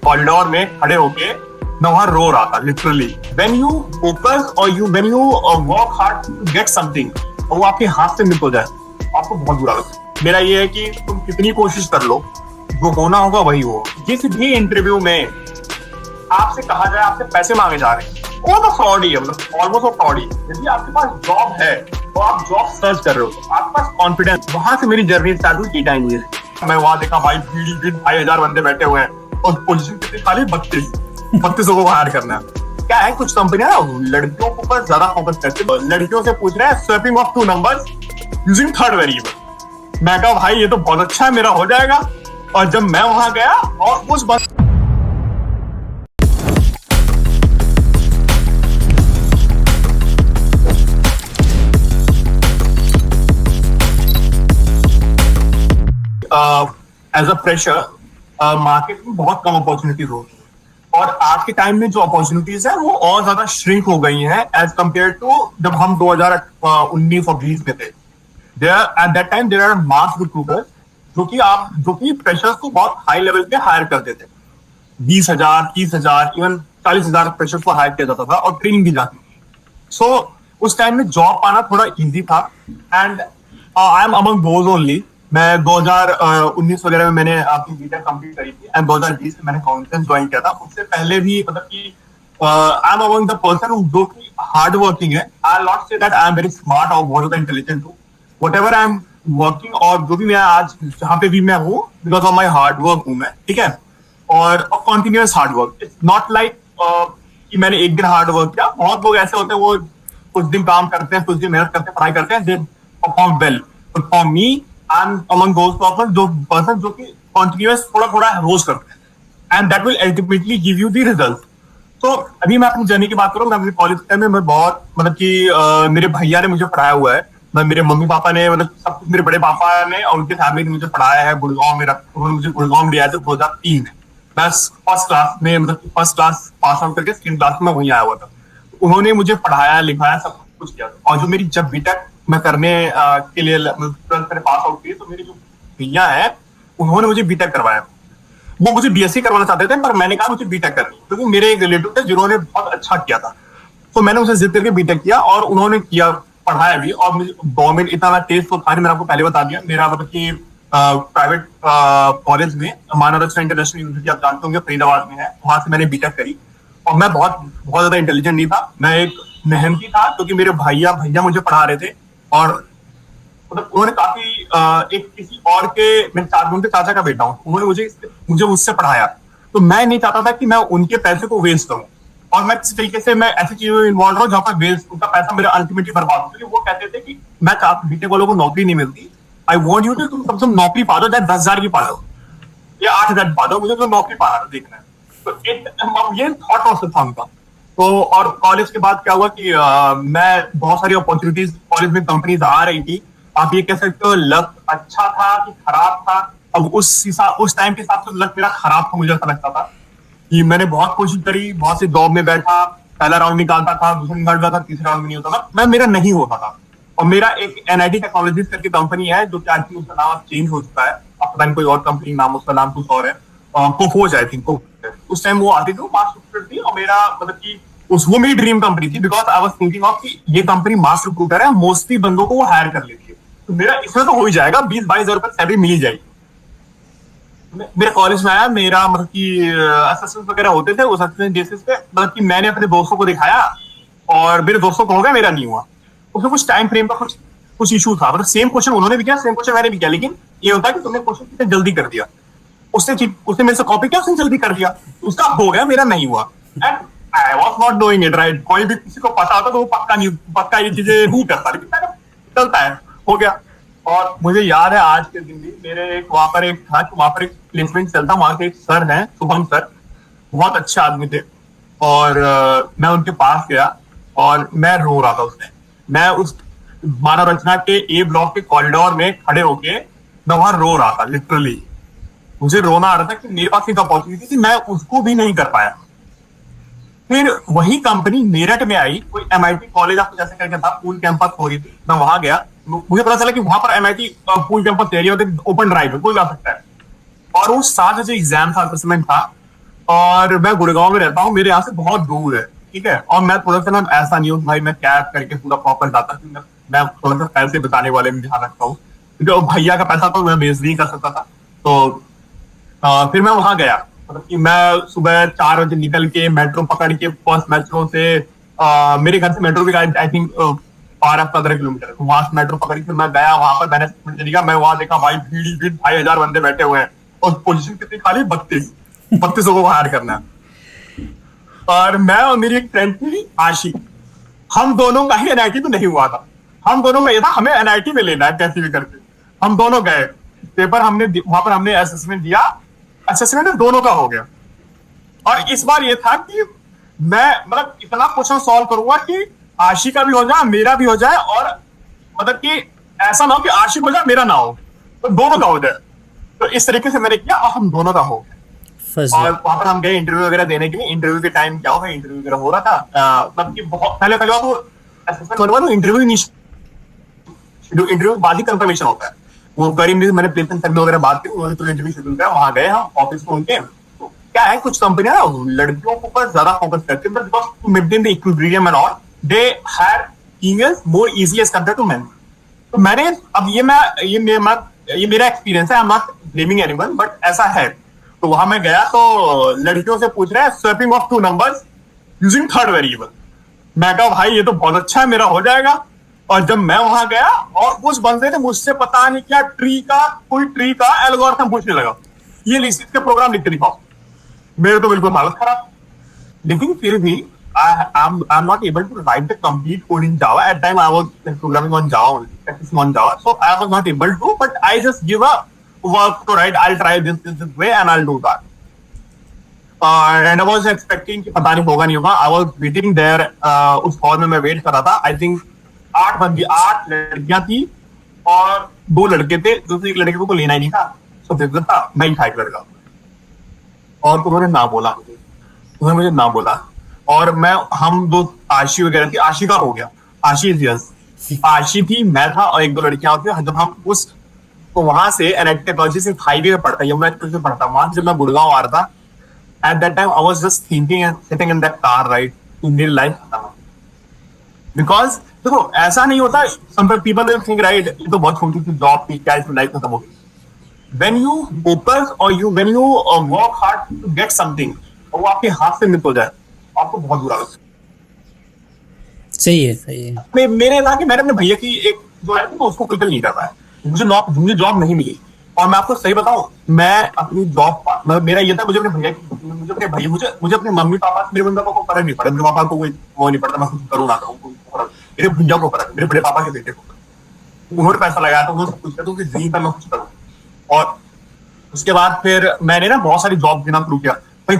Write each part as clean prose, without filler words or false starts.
Corridor में खड़े होके मैं वहां रो रहा था लिटरली। व्हेन यू फोकस और when you work hard to get something और वो आपके हाथ से मिस हो जाए, आपको बहुत बुरा लगता है। मेरा ये है कि तुम कितनी कोशिश कर लो, जो होना होगा वही हो। जिस भी इंटरव्यू में आपसे कहा जाए आपसे पैसे मांगे जा रहे हैं, वो तो फ्रॉड ही है, मतलब ऑलमोस्ट फ्रॉड ही। यदि आपके पास जॉब है तो आप जॉब सर्च कर रहे हो, आपके पास कॉन्फिडेंस, वहां से मेरी जर्नी स्टार्ट हुई डेटा इंजीनियर। मैं वहां देखा भाई 2,500 बंदे बैठे हुए हैं और पोजीशन कितनी खाली 32 को हायर करना है। क्या है, कुछ कंपनियां लड़कियों के ऊपर ज्यादा फोकस करती है, लड़कियों से पूछ रहे हैं swapping of 2 numbers using third variable. मैं कहा भाई ये तो बहुत अच्छा है, मेरा हो जाएगा। और जब मैं वहां गया और उस एज अ फ्रेशर मार्केट में बहुत कम अपॉर्चुनिटीज होती है और आज के टाइम में जो अपॉर्चुनिटीज है वो और ज्यादा श्रिंक हो गई हैं एज कम्पेयर टू जब हम 2019 और 20 में थे। At that time there are mass recruiters जो कि फ्रेशर्स को बहुत हाई लेवल पे हायर करते थे। 20,000, 30,000, इवन 40,000 फ्रेशर्स को हायर किया जाता था और ट्रेनिंग दी जाती थी। सो उस टाइम में जॉब पाना थोड़ा इजी था and I am among those only. मैं 2019 वगैरह में मैंने अपनी बीटेक कंप्लीट करी थी एंड 2020 में मैंने काउंटेंस ज्वाइन किया था। उससे पहले भी मतलब कि I am among the person जो कि हार्ड वर्किंग है। I not say that I am very smart और बहुत ज्यादा इंटेलिजेंट हूँ। व्हाटएवर आई एम वर्किंग और जो भी मैं आज जहाँ पे भी मैं हूँ because of my hard work हूँ मैं, ठीक है। और continuous hard work, it's not like कि मैंने एक दिन हार्ड वर्क किया। बहुत लोग ऐसे होते हैं वो कुछ दिन काम करते हैं, कुछ दिन मेहनत करते हैं, पढ़ाई करते हैं, they perform well. But for me I am among those person जो कि कॉन्टिन्यूअस थोड़ा रोज करते हैं and that will ultimately give you the result. तो अभी मैं अपनी जर्नी की बात करूँ, मैं अपने कॉलेज टाइम में मैं बहुत मतलब कि मेरे भैया ने मुझे पढ़ाया हुआ है। मेरे मम्मी पापा ने मतलब सब कुछ मेरे बड़े पापा ने और उनके फैमिली ने मुझे पढ़ाया है। गुड़गांव में उन्होंने मुझे गुड़गांव लिया था 2003 में। बस फर्स्ट क्लास में मतलब फर्स्ट क्लास पास आउट करके सेकंड क्लास में वहीं आया हुआ था। उन्होंने मुझे पढ़ाया लिखाया सब कुछ किया था। और जो मेरी जब बीटेक मैं करने के लिए पास आउट की तो मेरे जो भैया है उन्होंने मुझे बीटेक करवाया। वो मुझे बीएससी करवाना चाहते थे पर मैंने कहा मुझे बीटेक करनी, क्योंकि मेरे एक रिलेटिव थे जिन्होंने बहुत अच्छा किया था। तो मैंने उसे जिद करके बीटेक किया और उन्होंने किया, पढ़ाया भी। और मुझे गवर्नमेंट इतना टेस्ट तो था नहीं, मैंने आपको पहले बता दिया। मेरा मतलब कि प्राइवेट कॉलेज में महाराष्ट्र इंटरनेशनल यूनिवर्सिटी आप जानते होंगे फरीदाबाद में है, वहां से मैंने बीटेक करी। और मैं बहुत ज्यादा इंटेलिजेंट नहीं था, मैं एक मेहनती था क्योंकि मेरे भैया मुझे पढ़ा रहे थे। और मतलब उन्होंने काफी एक किसी और के उनके चाचा का बेटा हूँ, उन्होंने मुझे उससे पढ़ाया। तो मैं नहीं चाहता था कि मैं उनके पैसे को वेस्ट करूँ और मैं किसी तरीके से मैं ऐसी चीजों में इन्वॉल्व रहूं जहाँ पर वेस्ट उनका पैसा मेरा अल्टीमेटली बर्बाद हो। क्योंकि वो कहते थे कि मैं चाहता बीटेक वालों को नौकरी नहीं मिलती, आई वॉन्ट यू टू तुम कम से कम नौकरी पा दो, चाहे 10,000 की पा दो या 8,000 पा दो, मुझे तो नौकरी पाना देखना है। तो ये थॉट प्रोसेस था उनका। तो और कॉलेज के बाद क्या हुआ कि मैं बहुत सारी अपॉर्चुनिटीज कॉलेज में कंपनीज आ रही थी। आप ये कह सकते हो लक अच्छा था कि खराब था। अब उस टाइम के हिसाब से लक मेरा खराब था, मुझे ऐसा लगता था कि मैंने बहुत कोशिश करी, बहुत सी जॉब में बैठा, पहला राउंड निकालता था, दूसरा निकालता था, तीसरा राउंड नहीं होता था, मेरा नहीं होता था। और मेरा एक एनआईटी टेक्नोलॉजीज करके कंपनी है जो कि उसका नाम चेंज हो चुका है, अब पता नहीं कोई और कंपनी नाम, उसका नाम कुछ और है, कोफोज आई थिंक। उस टाइम वो आती थी, वो मास रिक्रूटर थी और मेरा मतलब कि वो मेरी ड्रीम कंपनी थी because I was thinking of कि ये कंपनी मास रिक्रूटर है, मोस्टली बंदों को वो हायर कर लेती है, तो मेरा इसमें तो हो ही जाएगा, 20-22 हजार सैलरी मिल ही जाएगी। मेरे कॉलेज में आया, मेरा मतलब कि असेसमेंट वगैरह होते थे, उस असेसमेंट बेसिस पे मतलब कि मैंने अपने दोस्तों को दिखाया और मेरे दोस्तों को हो गया, मेरा नहीं हुआ। उसमें कुछ टाइम फ्रेम का कुछ इशू था, मतलब सेम क्वेश्चन उन्होंने भी किया, सेम क्वेश्चन मैंने भी किया, लेकिन ये होता है कि तुमने क्वेश्चन कितने जल्दी कर दिया, उसने मेरे से कॉपी किया, उसने जल्दी कर दिया, उसका हो गया, मेरा नहीं हुआ। And I was not doing it right. कोई भी किसी को पता होता तो वो पक्का ये चीजें नहीं करता, लेकिन मैंने चलता है, हो गया। और मुझे याद है आज के दिन भी मेरे वहां पर एक प्लेसमेंट चलता, वहां के एक सर हैं शुभम सर, बहुत अच्छे आदमी थे। और मैं उनके पास गया और मैं रो रहा था उसमें। मैं उस मानव रचना के ए ब्लॉक के कॉरिडोर में खड़े होके मैं वहां रो रहा था लिटरली। मुझे रोना आ रहा था कि मेरे पास एक अपॉर्चुनिटी थी, मैं उसको भी नहीं कर पाया। फिर वही कंपनी मेरठ में आई, कोई एमआईटी कॉलेज आपको जैसे करके था, पूल कैंपस हो रही थी, मैं वहां गया, मुझे पता चला कि वहां पर MIT pool campus area open drive है, कोई जा सकता है। और वो 7 बजे एग्जाम था, असेसमेंट था, और मैं गुड़गांव में रहता हूँ, मेरे यहाँ से बहुत दूर है, ठीक है। और मैं थोड़ा सा ना ऐसा नहीं हूँ भाई मैं कैब करके पूरा प्रॉपर जाता हूँ, मैं थोड़ा सा पैसे बचाने वाले में ध्यान रखता हूँ, क्योंकि भैया का पैसा तो मैं वेस्ट नहीं कर सकता था। तो फिर मैं वहां गया, मतलब कि मैं सुबह 4 बजे निकल के मेट्रो पकड़ के, फर्स्ट मेट्रो से मेरे घर से मेट्रो भी आई थिंक 12-15 किलोमीटर, वहां से मेट्रो पकड़ी, फिर मैं गया वहां पर, मैंने देखा, मैं वहां देखा भाई भीड़ भीड़ 2,500 बंदे बैठे हुए हैं, और पोजीशन कितनी खाली, 32 को हायर करना है। और मैं और मेरी एक फ्रेंड थी आशी, हम दोनों का ही एनआईटी में नहीं हुआ था, हम दोनों का ये था हमें एनआईटी में लेना है कैसे भी करके। हम दोनों गए पेपर, हमने वहां पर हमने असेसमेंट दिया, असेसमेंट दोनों का हो गया। और इस बार ये था कि मैं मतलब इतना क्वेश्चन सॉल्व करूंगा कि आशी का भी हो जाए, मेरा भी हो जाए, और मतलब कि ऐसा ना हो कि आशी हो जाए मेरा ना हो, तो दोनों का हो जाए। तो इस तरीके से मैंने किया और हम दोनों का हो गया। और वहां पर हम गए इंटरव्यू वगैरह देने के लिए। इंटरव्यू के टाइम क्या होगा, इंटरव्यू वगैरह हो रहा था, मतलब कि बहुत पहले तो इंटरव्यू नहीं, इंटरव्यू बाद ही कंफर्मेशन होता है। वो करीम मैंने प्लेसमेंट सर्वे वगैरह बात की, उन्होंने तो इंटरव्यू शेड्यूल किया, वहां गए हम ऑफिस में उनके। तो क्या है, कुछ कंपनियां लड़कियों के ऊपर ज्यादा फोकस करती है, because to maintain the equilibrium and all they hire females more easily as compare to men. तो मैंने अब ये मेरा एक्सपीरियंस है, I am not blaming anyone, but ऐसा है। तो वहां मैं गया तो लड़कियों से पूछ रहे हैं swapping of 2 numbers using 3rd variable. मैं कहा भाई ये तो बहुत अच्छा है, मेरा हो जाएगा। और जब मैं वहां गया और उस बंदे ने मुझसे पता नहीं क्या कोई ट्री का एल्गोरिथम पूछने लगा, ये इसके प्रोग्राम लिखते दिखाओ। मेरे तो बिल्कुल हालत खराब। लेकिन फिर भी I'm not able to write the complete code in Java. At time I was programming on Java only, practicing on Java. So I was not able to, but I just give a work to write. I'll try this way and I'll do that. And I was expecting कि पता नहीं होगा नहीं होगा. I was waiting there. उस hall में मैं wait कर रहा था. I think 8 लड़कियां थी और 2 लड़के थे, दूसरी एक लड़के को लेना ही नहीं था, तो फिर था मैं ही था एक लड़का। और उन्होंने ना बोला, उन्होंने मुझे ना बोला। और हम 2 आशी वगैरह थी, आशी का हो गया, आशी आशी थी, मैं था और 1-2 लड़कियां होती। जब हम तो वहां से एनआईटी टेक्नोलॉजी से हाईवे पे पड़ता है, यमुना से पड़ता, वहां जब मैं गुड़गांव आ रहा था, at that time I was just thinking and sitting in that car right to मेरी लाइफ खत्म। बिकॉज देखो ऐसा नहीं होता, some people will think right ये तो बहुत छोटी सी जॉब थी, क्या इसमें लाइफ खत्म होगी। व्हेन यू फोकस और when you work hard to get something और वो आपके हाथ से निकल हो जाए, आपको बहुत बुरा लगता है। सही है। मेरे ना कि मैंने अपने भैया की एक जो है तो उसको फुलफिल नहीं कर पाया, मुझे जॉब नहीं मिली। और मैं आपको सही बताऊं, मैं अपनी जॉब मेरा ये था, मुझे अपने मम्मी पापा, मेरे मम्मी पापा को फर्क नहीं पड़ा, मेरे पापा को कोई वो नहीं पड़ता मैं कुछ करूँ ना करूँ, मेरे भैया को फर्क, मेरे बड़े पापा के बेटे को, उन्होंने पैसा लगाया था, उन्होंने कुछ किया तो ड्रीम था मैं कुछ करूँ। और उसके बाद फिर मैंने ना बहुत सारी जॉब देना शुरू किया, भाई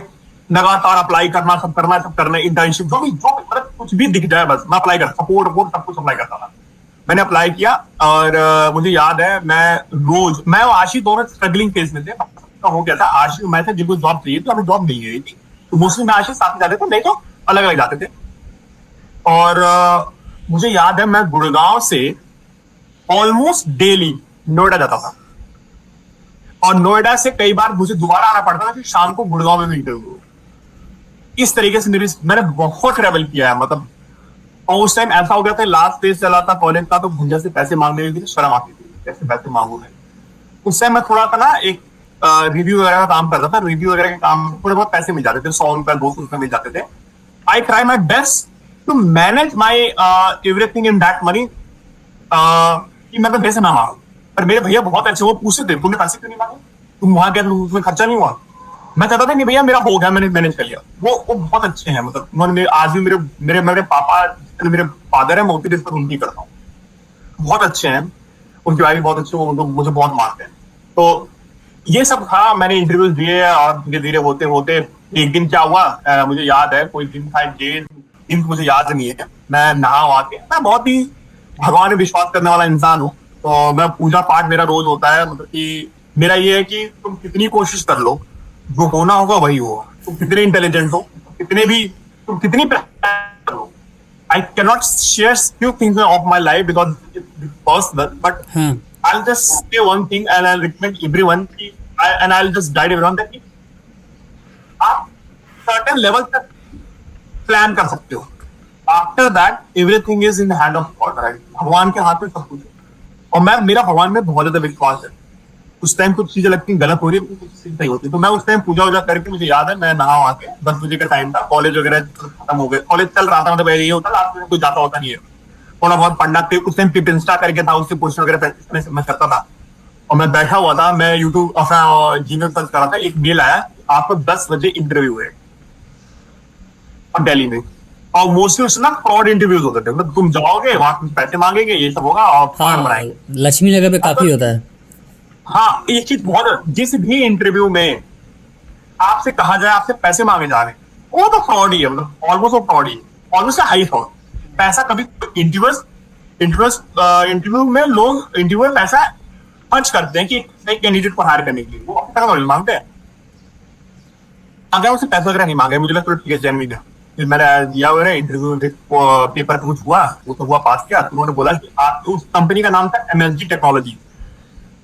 लगातार अप्लाई करना, सब करना, इंटर्नशिप जो भी मतलब कुछ भी दिख जाए बस मैं अप्लाई करता, सपोर्ट सब कुछ अप्लाई करता था। मैंने अप्लाई किया और मुझे याद है मैं और आशी दोनों स्ट्रगलिंग फेज में थे। हो गया था आशी मैं था जिनको जॉब चाहिए थी, हमें जॉब नहीं मिली थी, तो मोस्टली मैं आशी साथ में जाते थे, नहीं तो अलग अलग जाते थे। और मुझे याद है मैं गुड़गांव से ऑलमोस्ट डेली नोएडा जाता था, और नोएडा से कई बार मुझे दोबारा आना पड़ता था कि शाम को गुड़गांव में भी इंटरव्यू। इस तरीके से मैंने बहुत ट्रेवल किया है, मतलब। और उस टाइम ऐसा हो गया था, लास्ट फेज चला था कॉलेज का, तो भुंजा से पैसे मांगने के लिए शर्म आती थी, कैसे पैसे मांगू मैं। उस टाइम मैं थोड़ा सा ना एक रिव्यू वगैरह का काम करता था, रिव्यू वगैरह के काम थोड़े बहुत पैसे मिल जाते थे, 100 रुपए 200 रुपए मिल जाते थे। I try my best to manage my everything in that money, कि मैं पैसे ना मांगू। पर मेरे भैया बहुत अच्छे, वो पूछते थे तुमने पैसे क्यों नहीं मांगे, तुम वहां गए उसमें खर्चा नहीं हुआ। मैं कहता था नहीं भैया मेरा हो गया, मैंने मैनेज कर लिया। वो बहुत अच्छे हैं, मतलब उन्होंने आज भी मेरे पापा मेरे फादर है, मैं उनकी रिस्पेक्ट उनकी करता हूँ, बहुत अच्छे हैं। उनकी वाइफ बहुत अच्छे, वो मुझे बहुत मानते हैं। तो ये सब था, मैंने इंटरव्यूज दिए और धीरे धीरे होते होते एक दिन क्या हुआ, मुझे याद है, कोई दिन था, दिन मुझे याद नहीं है। मैं नहा के, मैं बहुत ही भगवान में विश्वास करने वाला इंसान हूँ, तो मैं पूजा पाठ मेरा रोज होता है। मतलब कि मेरा ये है कि तुम कितनी कोशिश कर लो, जो होना होगा वही होगा। तुम कितने इंटेलिजेंट हो, तुम कितनी करो। I cannot share few things of my life because it's personal, but I'll just say one thing and I'll recommend everyone and I'll just guide everyone that आप सर्टेन लेवल तक प्लान कर सकते हो। After that everything is in hand of God, right? भगवान के हाथ में सब कुछ है। और मेरा भगवान में बहुत ज्यादा विश्वास है। उस टाइम कुछ चीजें लगती गलत हो रही है, कुछ चीजें सही होती है, तो मैं उस टाइम पूजा वूजा करके, मुझे याद है मैं नहा वहा के 10 बजे का टाइम था, कॉलेज वगैरह खत्म हो गए, कॉलेज चल रहा था, मतलब ये होता रात में कुछ जाता होता नहीं है, थोड़ा बहुत पढ़ना थे। उस टाइम पिप इंस्टा करके था, उससे क्वेश्चन वगैरह मैं करता था। और मैं बैठा हुआ था, मैं यूट्यूब अपना जीमेल सर्च कर रहा था, एक मेल आया, आपको 10 बजे इंटरव्यू है अब दिल्ली में। और मोस्टली उसमें ना फ्रॉड इंटरव्यूज होते थे, मतलब तुम जाओगे वहां पैसे मांगेंगे, ये सब होगा और फार्म हाँ, बनाएंगे। लक्ष्मी नगर पे काफी होता है। हाँ, ये चीज बहुत, जिस भी इंटरव्यू में आपसे कहा जाए आपसे पैसे मांगे जा रहे हैं, वो तो फ्रॉड ही है, मतलब ऑलमोस्ट वो फ्रॉड ही है, ऑलमोस्ट हाई फ्रॉड। पैसा कभी इंटरव्यू में लोग इंटरव्यू में पैसा खर्च करते हैं कि एक कैंडिडेट को हायर करने के लिए, वो अपने पैसा मांगते हैं। अगर उससे पैसा वगैरह नहीं मांगे, मुझे लगता है ठीक है, जेन्युइन है। फिर मैंने दिया हुआ है इंटरव्यू, पेपर कुछ हुआ, वो तो हुआ, पास किया। तो उन्होंने बोला कि उस कंपनी का नाम था MSG टेक्नोलॉजी,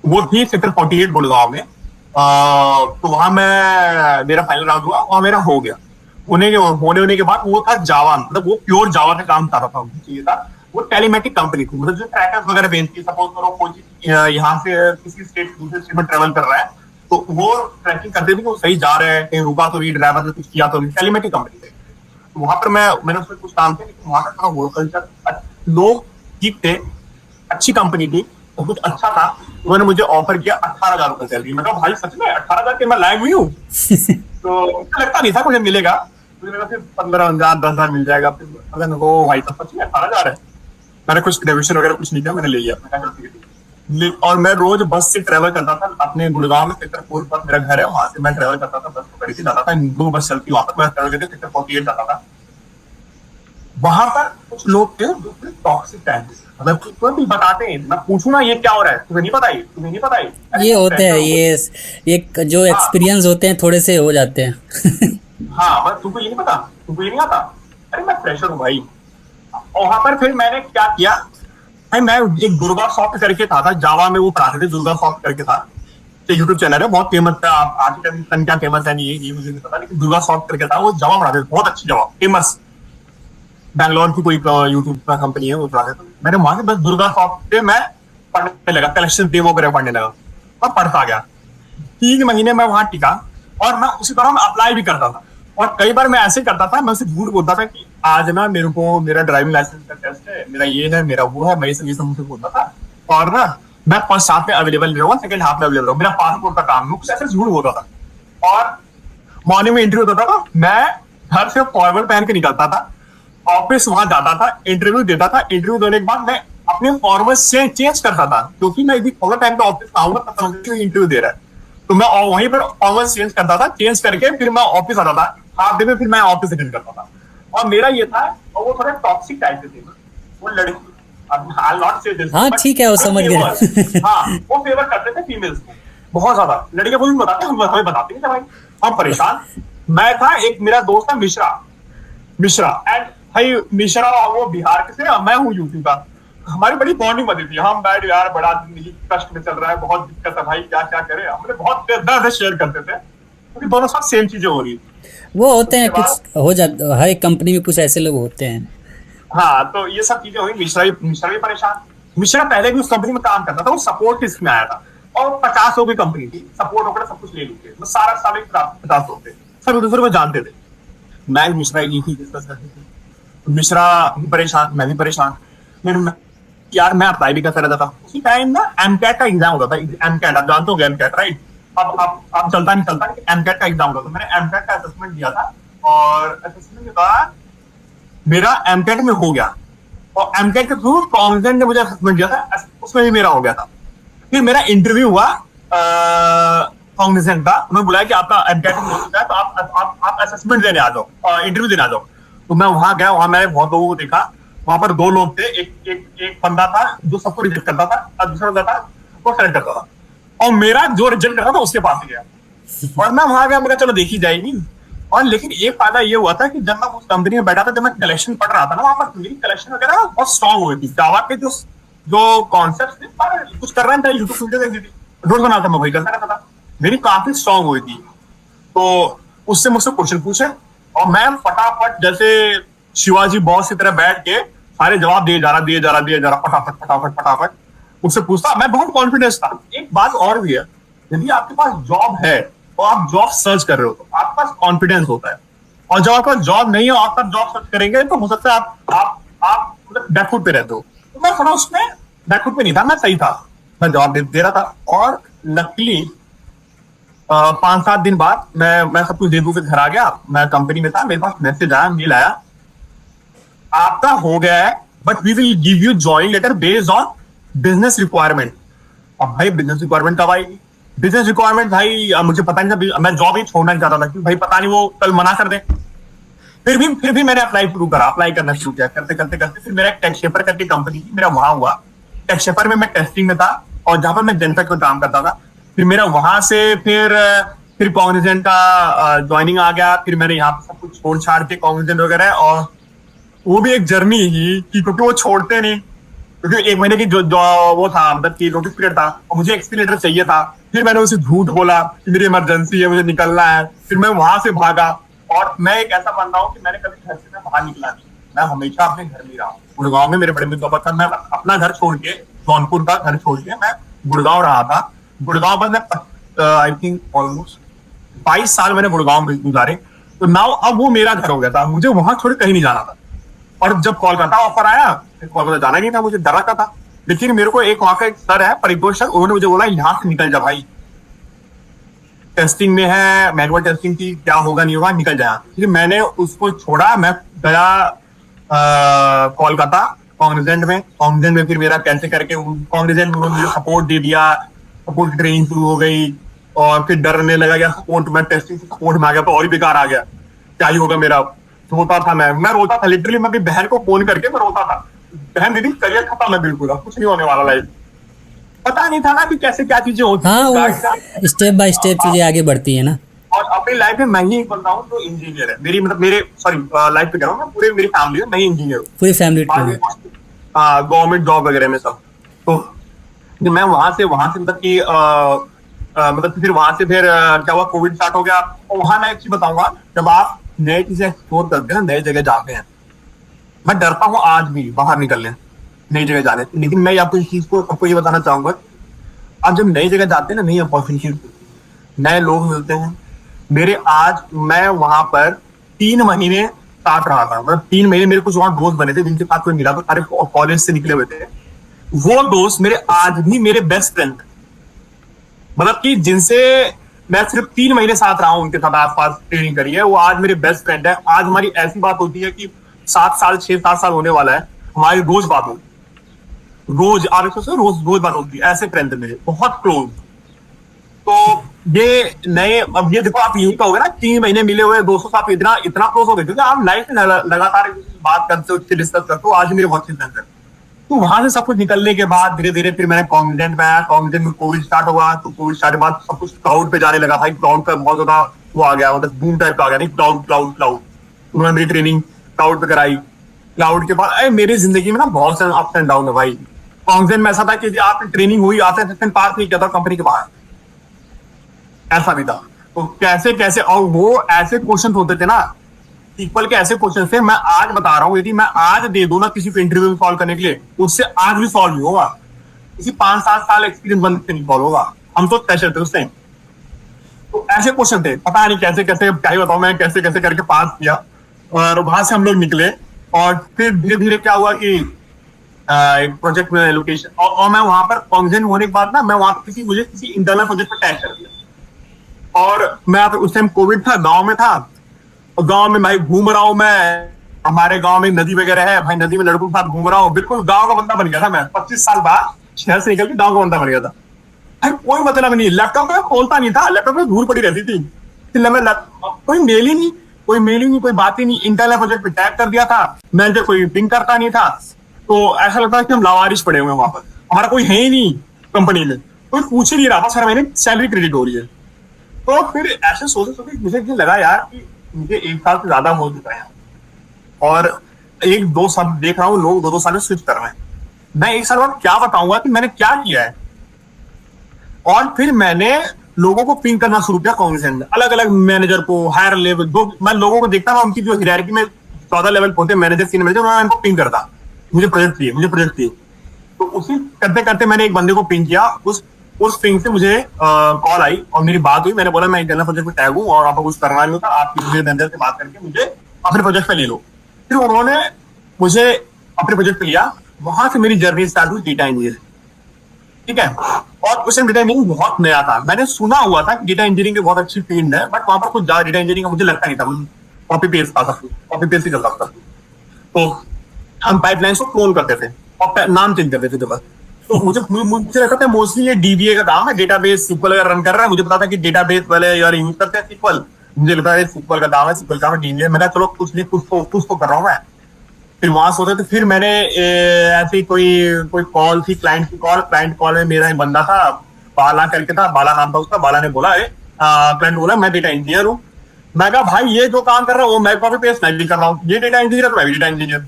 वो थी सेक्टर 48 गुड़गांव में। तो वहां मैं, मेरा फाइनल राउंड हुआ और मेरा हो गया। होने के बाद वो था जावा, मतलब वो प्योर जावा का काम कर रहा था, चाहिए था। वो टेलीमेटिक कंपनी थी, मतलब जो ट्रैकर्स वगैरह बेचती है। सपोज करो कोई यहाँ से किसी स्टेट दूसरे स्टेट में ट्रेवल कर रहा है, तो वो ट्रैकिंग करते थे कि वो सही जा रहे हैं, कहीं रुका तो नहीं, ड्राइवर ने कुछ किया तो नहीं। टेलीमेटिक कंपनी थी, वहां पर मैंने उसमें कुछ काम किया, लेकिन वहां का वर्क कल्चर, लोग ठीक थे, अच्छी कंपनी थी, और कुछ अच्छा था। उन्होंने मुझे ऑफर किया 18,000 रुपए सैलरी। मैं कहा भाई सच में 18,000 के मैं लायक हुई हूँ? तो मुझे लगता नहीं था मुझे मिलेगा, मुझे लगा फिर 15,000 10,000 मिल जाएगा। फिर अगर वो भाई सब सच में 18,000 है। मैंने कुछ ग्रेजुएशन वगैरह कुछ नहीं किया, मैंने ले लिया। और मैं रोज बस से ट्रेवल करता था अपने गुड़गांव में, सेक्टर 4 पर मेरा घर है, वहां से मैं ट्रेवल करता था, बस पकड़ के जाता था, 2 बस चलती वहां पर, मैं ट्रेवल करके सेक्टर 48 जाता था। वहां पर कुछ लोग थे जो टॉक्सिक टाइप, मतलब तुरंत ही बताते हैं, मैं पूछूं ना ये क्या हो रहा है, तुम्हें नहीं पता, तुम्हें नहीं पता, ये होते हैं, ये जो एक्सपीरियंस होते हैं थोड़े से हो जाते हैं। हाँ, बस तुमको ये नहीं पता, तुमको ये नहीं आता, अरे मैं फ्रेशर हूँ भाई। और वहां पर फिर मैंने क्या किया भाई, मैं एक दुर्गा सॉफ्ट करके था जावा में, वो पढ़ाते थे, दुर्गा सॉफ्ट करके था, तो यूट्यूब चैनल है, बहुत फेमस था। आज के टाइम क्या फेमस है नहीं ये मुझे नहीं पता, लेकिन दुर्गा सॉफ्ट करके था, वो जावा पढ़ाते थे, बहुत अच्छी जावा, फेमस, बैंगलोर की कोई यूट्यूब का कंपनी है, वो पढ़ाते थे। मैंने वहां से बस दुर्गा सॉफ्ट पे मैं पढ़ने लगा, कलेक्शन डेमो वगैरह पढ़ने लगा, और पढ़ता गया। 3 महीने मैं वहां टिका, और मैं उसी तरह मैं अप्लाई भी करता था। और कई बार मैं ऐसे करता था, मैं उसे झूठ बोलता था कि आज ना मेरे को मेरा ड्राइविंग लाइसेंस का टेस्ट है, मेरा ये है, मेरा वो है, मैं ये सब मुझे बोलता था। और ना मैं फर्स्ट हाफ में अवेलेबल नहीं रहूंगा, सेकंड हाफ में अवेलेबल रहूंगा, मेरा पासपोर्ट का काम है, कुछ ऐसे झूठ बोलता था। और मॉर्निंग में इंटरव्यू होता था, मैं घर से फॉर्मल पहन के निकलता था, ऑफिस वहां जाता था, इंटरव्यू देता था, इंटरव्यू देने के बाद मैं अपने फॉर्मल से चेंज करता था, क्योंकि मैं यदि फॉर्मल टाइम पे ऑफिस आऊंगा पता इंटरव्यू दे रहा है, तो मैं वहीं पर फॉर्मल चेंज करता था, चेंज करके फिर मैं ऑफिस आता था, हाफ डे में फिर मैं ऑफिस अटेंड करता था। और मेरा ये था, और वो थोड़ा टॉक्सिक टाइप से थे, वो लड़की, I'll not say this, हाँ ठीक है, वो समझ गए। हाँ, वो फेवर करते थे फीमेल्स को बहुत ज्यादा, लड़के को भी बताते, हम हमें बताते नहीं थे भाई, हम परेशान। मैं था, एक मेरा दोस्त था मिश्रा एंड भाई मिश्रा, वो बिहार से, मैं हूँ यूपी का। हमारी बड़ी बॉन्डिंग बनती थी, हम बैठ यार बड़ा जिंदगी कष्ट में चल रहा है, बहुत दिक्कत है भाई, क्या क्या करे, हमने बहुत दर्द शेयर करते थे, क्योंकि दोनों साथ सेम चीजें हो रही थी। वो होते हैं कुछ, हो जाता, हर एक कंपनी में कुछ ऐसे लोग होते हैं। हाँ, तो ये सब चीजें हुई। मिश्रा भी परेशान। मिश्रा पहले भी उस कंपनी में काम करता था, वो सपोर्ट लिस्ट में आया था, और 50 लोगों की कंपनी थी, सपोर्ट वगैरह सब कुछ ले ली थी, सारा 50 लोग थे, सब एक दूसरे को जानते थे। मैं मिश्रा एक ही डिस्कस करते थे, मिश्रा भी परेशान, मैं भी परेशान। यार मैं अप्लाई भी करता रहता था, उसी टाइम ना एमकैट का एग्जाम होता था, एमकैट आप जानते हो एमकैट, राइट? अब चलता नहीं चलता, एमकैट का एग्जाम होता था। मैंने एमकैट का असेसमेंट दिया था, और असेसमेंट के बाद मेरा एमकैट में हो गया, और एमकैट के थ्रू कॉन्फिडेंट ने मुझे असेसमेंट दिया था, उसमें भी मेरा हो गया था। फिर मेरा इंटरव्यू हुआ कॉग्निजेंट का, उन्होंने बुलाया कि आपका एमकैट में हो चुका है, तो आप असेसमेंट देने आ जाओ, इंटरव्यू देने आ जाओ। तो मैं वहां गया, वहां मैंने बहुत लोगों को देखा, वहां पर 2 लोग थे, एक बंदा था जो सबको रिजेक्ट करता था, और दूसरा बंदा था वो सेलेक्ट करता था, और मेरा जो रिजेक्ट करता था उसके पास गया, और मैं वहां गया, मैंने चलो देखी जाएगी। और लेकिन एक फायदा ये हुआ था कि जब मैं उस कंपनी में बैठा था, जब मैं कलेक्शन पढ़ रहा था ना, वहां पर मेरी कलेक्शन वगैरह बहुत स्ट्रॉन्ग हो गई थी, जावा के जो कॉन्सेप्ट थे, पर कुछ कर रहा था, यूट्यूब देखती थी, रोज बनाता मैं वही करता रहता था, मेरी काफी स्ट्रॉन्ग हुई थी। तो उससे मुझसे क्वेश्चन पूछे, और मैं फटाफट जैसे शिवाजी बॉस की तरह बैठ के सारे जवाब दिए जा रहा फटाफट फटाफट फटाफट उससे पूछता। मैं बहुत कॉन्फिडेंस था। एक बात और भी है, यदि आपके पास जॉब है और आप जॉब सर्च कर रहे हो तो आपके पास कॉन्फिडेंस होता है, और जब आपके पास जॉब नहीं है आप तब जॉब सर्च करेंगे तो हो सकता है आप मतलब बैकफुट पे रहते हो। तो मैं थोड़ा उसमें बैकफुट पे नहीं था, मैं सही था, मैं जवाब दे रहा था। और लकीली 5-7 दिन बाद मैं सब कुछ दे दूं फिर घर आ गया। मैं कंपनी में था, मेरे पास मैसेज आया, मेल आया, आपका हो गया है but we will give you joining letter based on business requirement. अब भाई बिजनेस रिक्वायरमेंट कब आएगी? बिजनेस रिक्वायरमेंट भाई मुझे पता नहीं था, मैं जॉब ही छोड़ना नहीं चाहता था क्योंकि भाई पता नहीं वो कल मना कर दे। फिर भी मैंने अप्लाई करना शुरू किया। करते करते करते फिर मेरा एक टेक्शेपर करके कंपनी थी, मेरा वहां हुआ। टेक्शेपर में मैं टेस्टिंग में था और जहां पर मैं जेनपेक में काम करता था। फिर मेरा वहां से फिर कॉग्निजेंट का ज्वाइनिंग आ गया। फिर मैंने यहाँ पे सब कुछ छोड़ छाड़ के कॉग्निजेंट वगैरह, और वो भी एक जर्नी ही कि क्योंकि वो छोड़ते नहीं, क्योंकि 1 महीने की जो वो था मतलब कि नोटिस पीरियड था और मुझे एक्सपीरियंस चाहिए था। फिर मैंने उसे झूठ बोला कि मेरी इमरजेंसी है, मुझे निकलना है। फिर मैं वहां से भागा। और मैं एक ऐसा बंदा हूँ कि मैंने कभी घर से मैं बाहर निकला नहीं, मैं हमेशा अपने घर में ही रहा हूँ। गुड़गांव में मेरे बड़े मम्मी पापा था, मैं अपना घर छोड़ के, जौनपुर का घर छोड़ के मैं गुड़गांव रहा था। गुड़गांव में मैं आई थिंक ऑलमोस्ट 22 साल मैंने गुड़गांव में गुजारे। तो नाउ अब वो मेरा घर हो गया था, मुझे वहां छोड़ कहीं नहीं जाना था। और जब कोलकाता ऑफर आया, कोलकाता जाना नहीं था, मुझे डर रखा था। लेकिन मेरे को एक वहां का एक सर है परितोष सर, उन्होंने मुझे बोला यहाँ से निकल जा भाई, टेस्टिंग में है, मैनुअल टेस्टिंग की, क्या होगा नहीं होगा, निकल जाए। फिर मैंने उसको छोड़ा, मैं गया कोलकाता कॉग्निजेंट में फिर मेरा कैसे करके कॉग्निजेंट में उन्होंने मुझे सपोर्ट दे दिया, सपोर्ट की ट्रेनिंग शुरू हो गई। और फिर डरने लगा गया सपोर्ट में, टेस्टिंग सपोर्ट में आ गया तो और ही बेकार आ गया, क्या ही होगा मेरा। रोता था मैं रोता था लिटरली। मैं अपनी बहन को फोन करके मैं रोता था, बहन दीदी करियर खत्म है बिल्कुल, अब कुछ नहीं होने वाला लाइफ। पता नहीं था ना कि कैसे क्या चीजें होती हाँ, वो हैं। स्टेप बाय स्टेप चीजें आगे बढ़ती है ना। और अपनी लाइफ में मैं ही एक बंदा हूँ जो इंजीनियर है। मेरी मतलब मेरे सॉरी लाइफ पे कह रहा हूँ मैं, पूरे मेरी फैमिली में मैं ही इंजीनियर हूँ। पूरी फैमिली ट्री में। गवर्नमेंट जॉब वगैरह में सब। तो मैं वहां से मतलब कि मतलब फिर वहां से फिर क्या हुआ, कोविड स्टार्ट हो गया। और वहां मैं एक चीज बताऊंगा, जब आप नई चीजें एक्सप्लोर करते हैं, नई जगह जाते हैं, मैं डरता हूँ आज भी बाहर निकलने, नई जगह जाने। लेकिन मैं आपको इस चीज को आपको ये बताना चाहूंगा, आप जब नई जगह जाते हैं ना, नई अपॉर्चुनिटी, नए लोग मिलते हैं। मैं वहां पर 3 महीने साथ रहा था, मतलब 3 महीने मेरे कुछ वहां दोस्त बने थे जिनके साथ कोई मिला तो सारे कॉलेज से निकले हुए थे। वो दोस्त मेरे आज भी मेरे बेस्ट फ्रेंड, मतलब कि जिनसे मैं सिर्फ 3 महीने साथ रहा हूं, उनके साथ आसपास ट्रेनिंग करी है, वो आज मेरे बेस्ट फ्रेंड है। आज हमारी ऐसी बात होती है कि 6-7 साल होने वाला है, हमारी रोज बात होती, रोज आप सोचो, रोज बात होती है। ऐसे फ्रेंड है मेरे, बहुत क्लोज। तो ये नए, अब ये देखो आप यूं कहोगे ना 3 महीने मिले हुए दोस्तों साथ इतना क्लोज हो गए, क्योंकि आप लाइफ में लगातार बात करते हो, डिस्कस करते हो। आज मेरे बहुत अच्छे फ्रेंड है। तो वहां से सब कुछ निकलने के बाद धीरे धीरे फिर मैंने कॉग्निजेंट में आया। कॉग्निजेंट में कोविड स्टार्ट हुआ, तो कोविड स्टार्ट के बाद सब कुछ क्लाउड पे जाने लगा। भाई क्लाउड का बहुत ज्यादा वो आ गया, मतलब बूम टाइप का आ गया, नहीं क्लाउड। उन्होंने मेरी ट्रेनिंग क्लाउड पे कराई। क्लाउड के बाद मेरी जिंदगी में ना बहुत सारे अप्स एंड डाउन है भाई। कॉग्निजेंट में ऐसा था कि आपकी ट्रेनिंग हुई, आते सेकंड पास नहीं किया था कंपनी के बाहर, ऐसा भी था। तो कैसे और वो ऐसे क्वेश्चन होते थे ना, इक्वल के ऐसे क्वेश्चन थे। मैं आज बता रहा हूँ, यदि मैं आज दे दूं ना किसी को इंटरव्यू में सॉल्व करने के लिए, उससे आज भी सॉल्व नहीं होगा। किसी 5-7 साल एक्सपीरियंस बंद से नहीं सॉल्व होगा। हम तो फ्रेशर थे उस टाइम। तो ऐसे क्वेश्चन थे, पता नहीं कैसे क्या ही बताऊं मैं, कैसे करके पास किया। और वहां से हम लोग निकले। और फिर धीरे धीरे क्या हुआ कि एक प्रोजेक्ट में लोकेशन, और मैं वहां पर कॉग्निजेंट होने के बाद ना, मैं वहां मुझे किसी इंटरनल प्रोजेक्ट पर टैग कर दिया। और मैं उस टाइम कोविड था, गाँव में था, और गांव में भाई घूम रहा हूँ मैं। हमारे गांव में नदी वगैरह है भाई, नदी में लड़कों के साथ घूम रहा हूँ। बिल्कुल गांव का बंदा बन गया था मैं। 25 साल बाद शहर से निकल के गांव का बंदा बन गया था भाई। कोई मतलब नहीं, लैपटॉप में खोलता नहीं था, लैपटॉप में धूल पड़ी रहती थी। कोई मेल ही नहीं, कोई बात ही नहीं। इंटरनल प्रोजेक्ट पे टैग कर दिया था, मैंने कोई पिंग करता नहीं था। तो ऐसा लगता है कि हम लावारिश पड़े हुए हैं वहां पर, हमारा कोई है ही नहीं कंपनी में, कोई पूछ ही नहीं रहा था। हर महीने सैलरी क्रेडिट हो रही है। तो फिर ऐसे सोचे मुझे लगा यार कि मुझे 1 साल से ज्यादा हो चुका है, और 1-2 साल देख रहा हूँ लोग 2-2 साल में स्विच कर रहे हैं। मैं 1 साल बाद क्या बताऊंगा कि मैंने क्या किया है। और फिर मैंने लोगों को पिंग करना शुरू किया कॉग्निजेंट ने, अलग अलग मैनेजर को, हायर लेवल, जो मैं लोगों को देखता था उनकी जो हायरार्की में 14 लेवल पहुंचे, मैनेजर, सीनियर मैनेजर, उन्होंने उनको पिंग करता, मुझे प्रोजेक्ट चाहिए, मुझे प्रोजेक्ट चाहिए। तो उसी करते करते मैंने एक बंदे को पिंग किया, उस पिंग से मुझे कॉल आई और मेरी बात हुई। मैंने बोला मैं इंटरनल प्रोजेक्ट में टैग हूँ और आपको कुछ करना नहीं होता, आप किसी मैनेजर से बात करके मुझे अपने प्रोजेक्ट पे ले लो। फिर उन्होंने मुझे अपने प्रोजेक्ट पे लिया। वहां से मेरी जर्नी स्टार्ट हुई डेटा इंजीनियर, ठीक है। और उस टाइम डेटा इंजीनियरिंग बहुत नया था, मैंने सुना हुआ था कि डेटा इंजीनियरिंग की बहुत अच्छी फील्ड है, बट वहां पर कुछ ज्यादा डेटा इंजीनियरिंग का मुझे लगता नहीं था, कॉपी पेस्ट आता था, कॉपी पेस्ट ही कर सकता था। तो हम पाइपलाइन को क्लोन करते थे और नाम चेंज करते थे बस। तो मुझे लगता था मोस्टली ये डीबीए का काम है, डेटाबेस सिक्वल अगर रन कर रहा है, मुझे पता था कि डेटाबेस वाले यार यूज करते हैं सिक्वल, मुझे लगता है सिक्वल का काम है, सिक्वल का डीबीए। मैंने चलो कुछ नहीं, कुछ तो कर रहा हूँ मैं। फिर वहां सोचा, तो फिर मैंने ऐसी कोई कॉल थी, क्लाइंट कॉल में मेरा एक बंदा था, बाला करके था, बाला नाम था उसका। बाला ने बोला, क्लाइंट बोला मैं डेटा इंजीनियर हूँ। मैं कहा भाई ये जो काम कर रहा हूँ वो मैं कॉपी पेस्ट नहीं कर रहा हूँ, ये डेटा इंजीनियर तो मैं भी डेटा इंजीनियर।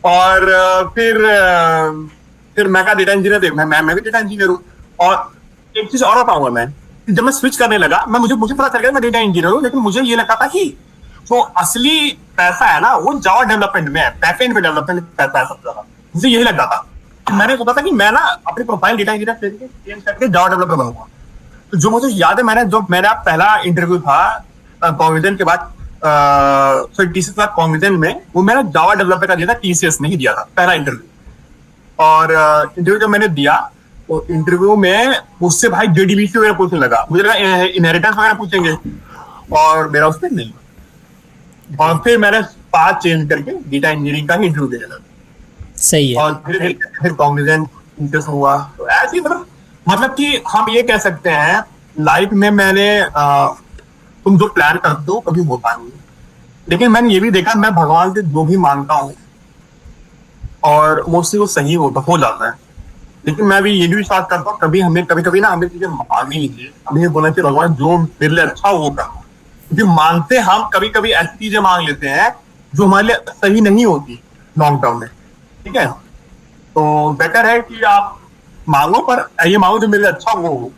और फिर मैं कहा डेटा इंजीनियर देख, मैं भी डेटा इंजीनियर हूँ। और एक चीज और बताऊंगा मैं, जब मैं स्विच करने लगा, मुझे पता चल गया मैं डेटा इंजीनियर हूँ, लेकिन मुझे ये लगता था कि जो असली पैसा है ना वो जावा डेवलपमेंट में है, बैकएंड पे डेवलपमेंट पैसा है सबसे ज्यादा, मुझे यही लगता था। मैंने सोचा था कि मैं ना अपनी प्रोफाइल डेटा इंजीनियर चेंज करके जावा डेवलपर बनूंगा। तो जो मुझे याद है, मेरा पहला इंटरव्यू था कॉग्निजेंट के बाद, टीसीएस के बाद कॉग्निजेंट में, वो मैंने जावा डेवलपर का दिया था, टीसीएस नहीं दिया था पहला इंटरव्यू। और इंटरव्यू जब मैंने दिया, तो इंटरव्यू में मुझसे भाई जेडीबीसी वगैरह पूछने लगा, मुझे लगा इनहेरिटेंस वगैरह पूछेंगे, और मेरा उसमें नहीं। और फिर मैंने पाथ चेंज करके डेटा इंजीनियरिंग का ही इंटरव्यू देने लगा। सही है। और फिर कॉग्निजेंट इंटरेस्ट हुआ। तो ऐसे मतलब कि हम ये कह सकते हैं लाइफ में मैंने तुम जो प्लान करते हो कभी हो पाएंगे, लेकिन मैंने ये भी देखा, मैं भगवान से जो भी मांगता हूँ और मोस्टली वो सही हो जाता है। लेकिन मैं भी ये भी विश्वास करता हूँ, कभी ना हमें चीजें मांगनी नहीं चाहिए, हमें ये बोलना चाहिए भगवान जो मेरे लिए अच्छा होगा। क्योंकि मांगते हम कभी ऐसी चीजें मांग लेते हैं जो हमारे लिए सही नहीं होती लॉन्ग टर्म में, ठीक है। तो बेटर है कि आप मांगो, पर ये मांगो जो मेरे लिए अच्छा हो।